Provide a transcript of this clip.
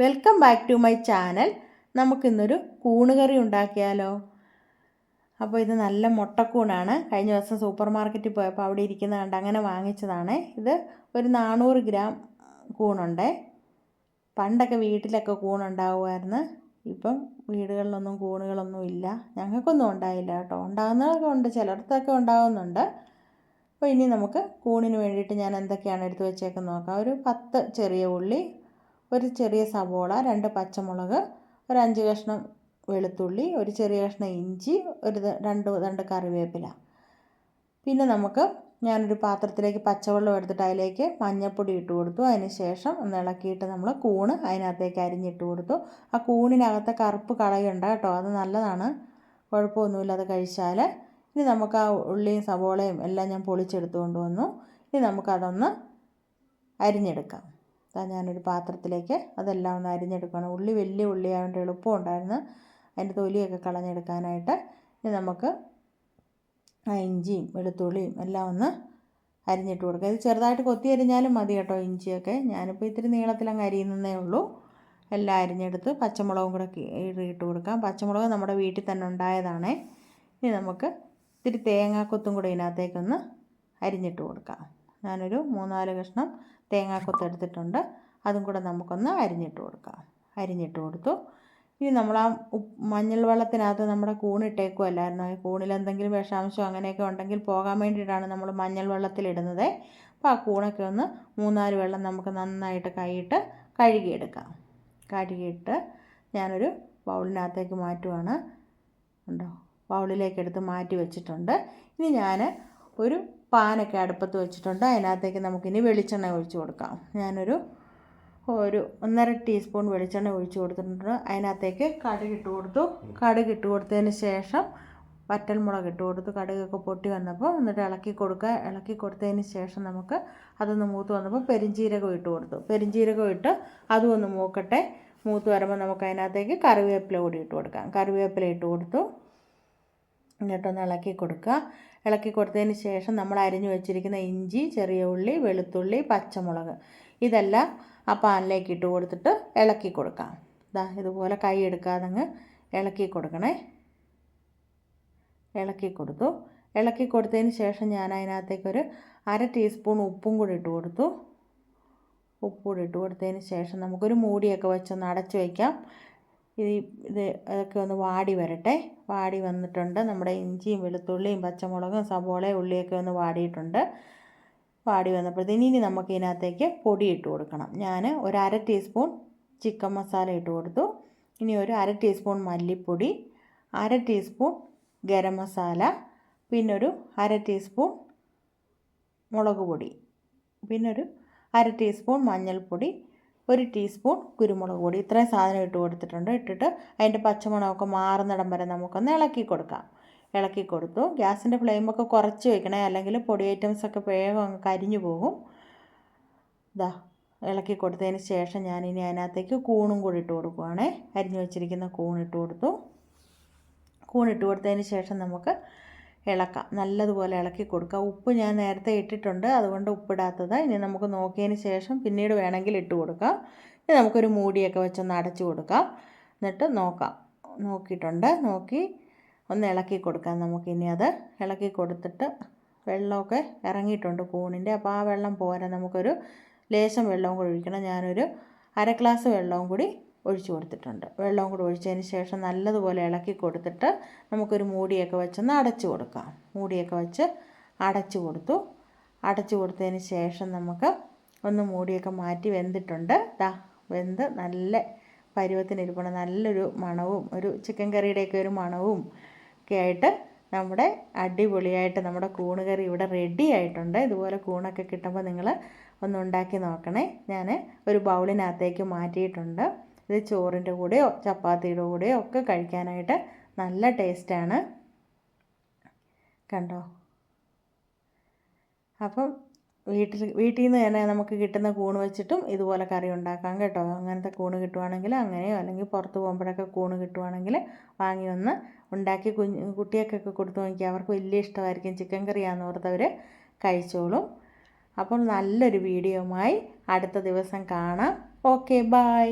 Welcome back to my channel. നമുക്കിന്നൊരു കൂണ് കറി ഉണ്ടാക്കിയാലോ? അപ്പോൾ ഇത് നല്ല മുട്ടക്കൂണാണ്. കഴിഞ്ഞ ദിവസം സൂപ്പർ മാർക്കറ്റിൽ പോയപ്പോൾ അവിടെ ഇരിക്കുന്ന കണ്ട് അങ്ങനെ വാങ്ങിച്ചതാണ്. ഇത് ഒരു 400 ഗ്രാം കൂണുണ്ട്. പണ്ടൊക്കെ വീട്ടിലൊക്കെ കൂണുണ്ടാവുമായിരുന്നു. ഇപ്പം വീടുകളിലൊന്നും കൂണുകളൊന്നും ഇല്ല. ഞങ്ങൾക്കൊന്നും ഉണ്ടായില്ല കേട്ടോ. ഉണ്ടാകുന്നതൊക്കെ ഉണ്ട്, ചിലയിടത്തൊക്കെ ഉണ്ടാകുന്നുണ്ട്. അപ്പോൾ ഇനി നമുക്ക് കൂണിന് വേണ്ടിയിട്ട് ഞാൻ എന്തൊക്കെയാണ് എടുത്ത് വെച്ചേക്കെന്ന് നോക്കാം. ഒരു 10 ചെറിയ ഉള്ളി, ഒരു ചെറിയ സവോള, 2 പച്ചമുളക്, ഒരു 5 കഷ്ണം വെളുത്തുള്ളി, ഒരു ചെറിയ കഷ്ണം ഇഞ്ചി, ഒരു 2 കറിവേപ്പില. പിന്നെ ഞാനൊരു പാത്രത്തിലേക്ക് പച്ചവെള്ളം എടുത്തിട്ട് അതിലേക്ക് മഞ്ഞൾപ്പൊടി ഇട്ട് കൊടുത്തു. അതിന് ശേഷം ഒന്ന് ഇളക്കിയിട്ട് നമ്മൾ കൂണ് അതിനകത്തേക്ക് അരിഞ്ഞിട്ട് കൊടുത്തു. ആ കൂണിനകത്തെ കറുപ്പ് കളയണ്ട കേട്ടോ, അത് നല്ലതാണ്, കുഴപ്പമൊന്നുമില്ല അത് കഴിച്ചാൽ. ഇനി നമുക്ക് ആ ഉള്ളിയും സവോളയും എല്ലാം ഞാൻ പൊളിച്ചെടുത്തുകൊണ്ട് വന്നു. ഇനി നമുക്കതൊന്ന് അരിഞ്ഞെടുക്കാം. ഞാനൊരു പാത്രത്തിലേക്ക് അതെല്ലാം ഒന്ന് അരിഞ്ഞെടുക്കണം. ഉള്ളി വലിയ ഉള്ളിയായതുകൊണ്ട് എളുപ്പമുണ്ടായിരുന്നു അതിൻ്റെ തൊലിയൊക്കെ കളഞ്ഞെടുക്കാനായിട്ട്. ഇനി നമുക്ക് ആ ഇഞ്ചിയും വെളുത്തുള്ളിയും എല്ലാം ഒന്ന് അരിഞ്ഞിട്ട് കൊടുക്കുക. ഇത് ചെറുതായിട്ട് കൊത്തി അരിഞ്ഞാലും മതി കേട്ടോ, ഇഞ്ചിയൊക്കെ. ഞാനിപ്പോൾ ഇത്തിരി നീളത്തിലങ്ങ് അരിയുന്നതേ ഉള്ളൂ. എല്ലാം അരിഞ്ഞെടുത്ത് പച്ചമുളകും കൂടെ ഇട്ട് കൊടുക്കാം. പച്ചമുളക് നമ്മുടെ വീട്ടിൽ തന്നെ ഉണ്ടായതാണേ. ഇനി നമുക്ക് ഇത്തിരി തേങ്ങാക്കൊത്തും കൂടെ ഇതിനകത്തേക്കൊന്ന് അരിഞ്ഞിട്ട് കൊടുക്കാം. ഞാനൊരു 3-4 കഷ്ണം തേങ്ങാക്കൊത്ത് എടുത്തിട്ടുണ്ട്. അതും കൂടെ നമുക്കൊന്ന് അരിഞ്ഞിട്ട് കൊടുക്കാം. അരിഞ്ഞിട്ട് കൊടുത്തു. ഇനി നമ്മൾ ആ മഞ്ഞൾ വെള്ളത്തിനകത്ത് നമ്മുടെ കൂണിട്ടേക്കുമല്ലായിരുന്നു. കൂണിൽ എന്തെങ്കിലും വിഷാംശം അങ്ങനെയൊക്കെ ഉണ്ടെങ്കിൽ പോകാൻ വേണ്ടിയിട്ടാണ് നമ്മൾ മഞ്ഞൾ വെള്ളത്തിലിടുന്നത്. അപ്പോൾ ആ കൂണൊക്കെ ഒന്ന് 3-4 വെള്ളം നമുക്ക് നന്നായിട്ട് കൈയിട്ട് കഴുകിയെടുക്കാം. കഴുകിയിട്ട് ഞാനൊരു ബൗളിനകത്തേക്ക് മാറ്റുവാണ്. ഉണ്ടോ, ബൗളിലേക്ക് എടുത്ത് മാറ്റി വെച്ചിട്ടുണ്ട്. ഇനി ഞാൻ ഒരു പാനൊക്കെ അടുപ്പത്ത് വെച്ചിട്ടുണ്ട്. അതിനകത്തേക്ക് നമുക്കിനി വെളിച്ചെണ്ണ ഒഴിച്ച് കൊടുക്കാം. ഞാനൊരു 1.5 ടീസ്പൂൺ വെളിച്ചെണ്ണ ഒഴിച്ച് കൊടുത്തിട്ടുണ്ട്. അതിനകത്തേക്ക് കടുകിട്ട് കൊടുത്തു. കടുകിട്ട് കൊടുത്തതിന് ശേഷം വറ്റൽമുളക് ഇട്ട് കൊടുത്തു. കടുകൊക്കെ പൊട്ടി വന്നപ്പോൾ എന്നിട്ട് ഇളക്കി കൊടുക്കുക. ഇളക്കി കൊടുത്തതിന് ശേഷം നമുക്ക് അതൊന്ന് മൂത്ത് വന്നപ്പോൾ പെരിഞ്ജീരകം ഇട്ട് കൊടുത്തു. പെരിഞ്ജീരകം ഇട്ട് അതും ഒന്ന് മൂക്കട്ടെ. മൂത്ത് വരുമ്പോൾ നമുക്ക് അതിനകത്തേക്ക് കറിവേപ്പില കൂടി ഇട്ട് കൊടുക്കാം. കറിവേപ്പില ഇട്ട് കൊടുത്തു. എന്നിട്ടൊന്ന് ഇളക്കി കൊടുക്കുക. ഇളക്കി കൊടുത്തതിന് ശേഷം നമ്മൾ അരിഞ്ഞു വെച്ചിരിക്കുന്ന ഇഞ്ചി, ചെറിയ ഉള്ളി, വെളുത്തുള്ളി, പച്ചമുളക് ഇതെല്ലാം ആ പാനിലേക്ക് ഇട്ട് കൊടുത്തിട്ട് ഇളക്കി കൊടുക്കാം. ഇതുപോലെ കൈ എടുക്കാതെ ഇളക്കി കൊടുക്കണേ. ഇളക്കി കൊടുത്തു. ഇളക്കി കൊടുത്തതിന് ശേഷം ഞാൻ അതിനകത്തേക്കൊരു 1/2 ടീസ്പൂൺ ഉപ്പും കൂടി ഇട്ട് കൊടുത്തു. ഉപ്പ് കൂടി ഇട്ട് കൊടുത്തതിന് ശേഷം നമുക്കൊരു മൂടിയൊക്കെ വെച്ചൊന്ന് അടച്ച് വയ്ക്കാം. അതൊക്കെ ഒന്ന് വാടി വരട്ടെ. വാടി വന്നിട്ടുണ്ട്. നമ്മുടെ ഇഞ്ചിയും വെളുത്തുള്ളിയും പച്ചമുളകും സവോളയും ഉള്ളിയൊക്കെ ഒന്ന് വാടിയിട്ടുണ്ട്. വാടി വന്നപ്പോഴത്തേന് ഇനി നമുക്ക് ഇതിനകത്തേക്ക് പൊടി ഇട്ട് കൊടുക്കണം. ഞാൻ ഒരു 1/2 ടീസ്പൂൺ ചിക്കൻ മസാല ഇട്ട് കൊടുത്തു. ഇനി ഒരു 1/2 ടീസ്പൂൺ മല്ലിപ്പൊടി, 1/2 ടീസ്പൂൺ ഗരം മസാല, പിന്നെ ഒരു 1/2 ടീസ്പൂൺ മുളക് പൊടി, പിന്നെ ഒരു 1/2 ടീസ്പൂൺ മഞ്ഞൾപ്പൊടി, 1 ടീസ്പൂൺ കുരുമുളക് പൊടി. ഇത്രയും സാധനം ഇട്ട് കൊടുത്തിട്ടുണ്ട്. ഇട്ടിട്ട് അതിൻ്റെ പച്ചമണമൊക്കെ മാറുന്നിടം വരെ നമുക്കൊന്ന് ഇളക്കി കൊടുക്കാം. ഇളക്കി കൊടുത്തു. ഗ്യാസിൻ്റെ ഫ്ലെയിമൊക്കെ കുറച്ച് വയ്ക്കണേ, അല്ലെങ്കിൽ പൊടി ഐറ്റംസൊക്കെ വേഗം അങ്ങ് കരിഞ്ഞു പോകും. ഇളക്കി കൊടുത്തതിന് ശേഷം ഞാനിനി അതിനകത്തേക്ക് കൂണും കൂടി ഇട്ട് കൊടുക്കുവാണേ. അരിഞ്ഞു വെച്ചിരിക്കുന്ന കൂണിട്ട് കൊടുത്തു. കൂണിട്ട് കൊടുത്തതിന് ശേഷം നമുക്ക് ഇളക്കാം. നല്ലതുപോലെ ഇളക്കി കൊടുക്കുക. ഉപ്പ് ഞാൻ നേരത്തെ ഇട്ടിട്ടുണ്ട്, അതുകൊണ്ട് ഉപ്പിടാത്തത്. ഇനി നമുക്ക് നോക്കിയതിന് ശേഷം പിന്നീട് വേണമെങ്കിൽ ഇട്ട് കൊടുക്കാം. ഇനി നമുക്കൊരു മൂടിയൊക്കെ വെച്ചൊന്ന് അടച്ചു കൊടുക്കാം. എന്നിട്ട് നോക്കാം. നോക്കിയിട്ടുണ്ട്. നോക്കി ഒന്ന് ഇളക്കി കൊടുക്കാം. നമുക്കിനി അത് ഇളക്കി കൊടുത്തിട്ട് വെള്ളമൊക്കെ ഇറങ്ങിയിട്ടുണ്ട് കൂണിൻ്റെ. അപ്പോൾ ആ വെള്ളം പോരാ, നമുക്കൊരു ലേശം വെള്ളവും കൂടി ഒഴിക്കണം. ഞാനൊരു 1/2 ഗ്ലാസ് വെള്ളവും കൂടി ഒഴിച്ച് കൊടുത്തിട്ടുണ്ട്. വെള്ളവും കൂടി ഒഴിച്ചതിന് ശേഷം നല്ലതുപോലെ ഇളക്കി കൊടുത്തിട്ട് നമുക്കൊരു മൂടിയൊക്കെ വെച്ചൊന്ന് അടച്ചു കൊടുക്കാം. മൂടിയൊക്കെ വെച്ച് അടച്ചു കൊടുത്തു. അടച്ചു കൊടുത്തതിന് ശേഷം നമുക്ക് ഒന്ന് മൂടിയൊക്കെ മാറ്റി വെന്തിട്ടുണ്ട്. വെന്ത് നല്ല പരുവത്തിനിരിക്കണം. നല്ലൊരു മണവും ഒരു ചിക്കൻ കറിയുടെയൊക്കെ ഒരു മണവും ഒക്കെ ആയിട്ട് നമ്മുടെ അടിപൊളിയായിട്ട് നമ്മുടെ കൂണ് കറി ഇവിടെ റെഡി ആയിട്ടുണ്ട്. ഇതുപോലെ കൂണൊക്കെ കിട്ടുമ്പോൾ നിങ്ങൾ ഒന്ന് ഉണ്ടാക്കി നോക്കണേ. ഞാൻ ഒരു ബൗളിനകത്തേക്ക് മാറ്റിയിട്ടുണ്ട്. ഇത് ചോറിൻ്റെ കൂടെയോ ചപ്പാത്തിയുടെ കൂടെയോ ഒക്കെ കഴിക്കാനായിട്ട് നല്ല ടേസ്റ്റാണ്. കണ്ടോ? അപ്പം വീട്ടിൽ നിന്ന് തന്നെ നമുക്ക് കിട്ടുന്ന കൂണ് വെച്ചിട്ടും ഇതുപോലെ കറി ഉണ്ടാക്കാം കേട്ടോ. അങ്ങനത്തെ കൂണ് കിട്ടുവാണെങ്കിൽ അങ്ങനെയോ, അല്ലെങ്കിൽ പുറത്ത് പോകുമ്പോഴൊക്കെ കൂണ് കിട്ടുവാണെങ്കിൽ വാങ്ങി ഒന്ന് ഉണ്ടാക്കി കുട്ടികൾക്കൊക്കെ കൊടുത്തു നോക്കി. അവർക്ക് വലിയ ഇഷ്ടമായിരിക്കും. ചിക്കൻ കറിയാണെന്ന് ഓർത്തവർ കഴിച്ചോളും. അപ്പോൾ നല്ലൊരു വീഡിയോയുമായി അടുത്ത ദിവസം കാണാം. Okay, by.